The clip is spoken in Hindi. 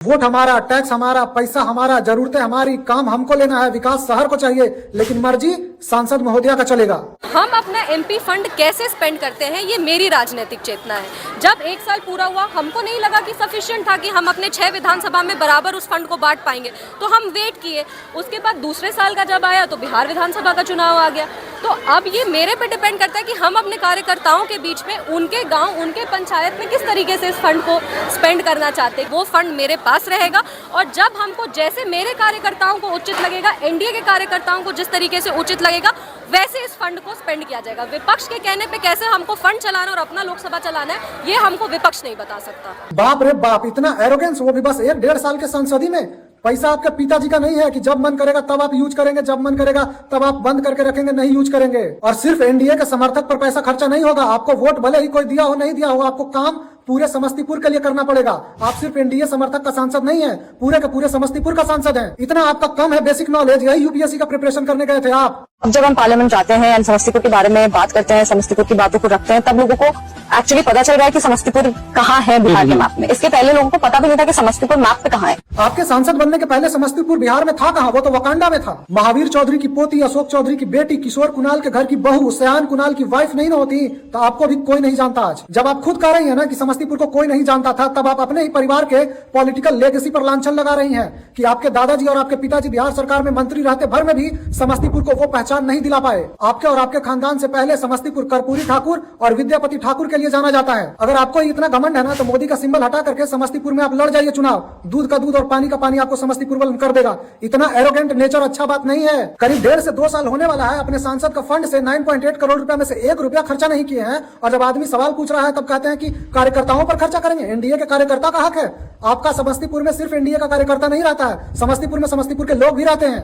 वोट हमारा, टैक्स हमारा, पैसा हमारा, जरूरतें हमारी, काम हमको लेना है, विकास शहर को चाहिए, लेकिन मर्जी सांसद महोदया का चलेगा। हम अपना एमपी फंड कैसे स्पेंड करते हैं ये मेरी राजनीतिक चेतना है। जब 1 साल पूरा हुआ हमको नहीं लगा कि सफिशिएंट था कि हम अपने 6 विधानसभा में बराबर उस फंड को बांट पाएंगे, तो हम वेट किए। उसके बाद दूसरे साल का जब आया तो बिहार विधानसभा का चुनाव आ गया। तो अब ये मेरे पे डिपेंड करता है कि हम अपने कार्यकर्ताओं के बीच में उनके गांव, उनके पंचायत में किस तरीके से इस फंड को स्पेंड करना चाहते हैं। वो फंड मेरे पास रहेगा और जब हमको जैसे मेरे कार्यकर्ताओं को उचित लगेगा, एनडीए के कार्यकर्ताओं को जिस तरीके से उचित लगेगा, वैसे इस फंड को स्पेंड किया जाएगा। विपक्ष के कहने पे कैसे हमको फंड चलाना और अपना लोकसभा चलाना है ये हमको विपक्ष नहीं बता सकता। बाप रे बाप, इतना एरोगेंस, वो भी बस 1-1.5 साल के संसदी में। पैसा आपके पिताजी का नहीं है कि जब मन करेगा तब आप यूज करेंगे, जब मन करेगा तब आप बंद करके रखेंगे, नहीं यूज करेंगे। और सिर्फ एनडीए के समर्थक पर पैसा खर्चा नहीं होगा, आपको वोट भले ही कोई दिया हो नहीं दिया हो, आपको काम पूरे समस्तीपुर के लिए करना पड़ेगा। आप सिर्फ एनडीए समर्थक का सांसद नहीं है, पूरे के पूरे समस्तीपुर का सांसद है। इतना आपका कम है बेसिक नॉलेज, यही यूपीएससी का प्रिपरेशन करने गए थे आप। अब जब हम पार्लियामेंट जाते हैं एंड समस्तीपुर के बारे में बात करते हैं, समस्तीपुर की बातों को रखते हैं, तब लोगों को एक्चुअली पता चल रहा है कि समस्तीपुर कहाँ है बिहार के मैप में। इसके पहले लोगों को पता भी नहीं था कि समस्तीपुर मैप पे कहाँ है। आपके सांसद बनने के पहले समस्तीपुर बिहार में था कहाँ? वो तो वकांडा में था। महावीर चौधरी की पोती, अशोक चौधरी की बेटी, किशोर कुणाल के घर की बहू, सयान कुणाल की वाइफ नहीं ना होती तो आपको भी कोई नहीं जानता। आज जब आप खुद कह रही है ना कि समस्तीपुर को कोई नहीं जानता था, तब आप अपने ही परिवार के पॉलिटिकल लेगेसी पर लांछन लगा रही हैं कि आपके दादाजी और आपके पिताजी बिहार सरकार में मंत्री रहते भर में भी समस्तीपुर को वो पहचान नहीं दिला पाए। आपके और आपके खानदान से पहले समस्तीपुर कर्पूरी ठाकुर और विद्यापति ठाकुर के लिए जाना जाता है। अगर आपको इतना घमंड है ना तो मोदी का सिंबल हटा करके समस्तीपुर में आप लड़ जाइए चुनाव, दूध का दूध और पानी का पानी आपको समस्तीपुर वाला कर देगा। इतना एरोगेंट नेचर अच्छा बात नहीं है। करीब 1.5 से 2 साल होने वाला है, अपने सांसद का फंड से 9.8 करोड़ रुपया में से 1 रुपया खर्चा नहीं किए हैं, और जब आदमी सवाल पूछ रहा है तब कहते हैं कि कार्यकर्ताओं पर खर्चा करेंगे। एनडीए के कार्यकर्ता का हक है। आपका समस्तीपुर में सिर्फ एनडीए का कार्यकर्ता नहीं रहता है, समस्तीपुर में समस्तीपुर के लोग भी रहते हैं।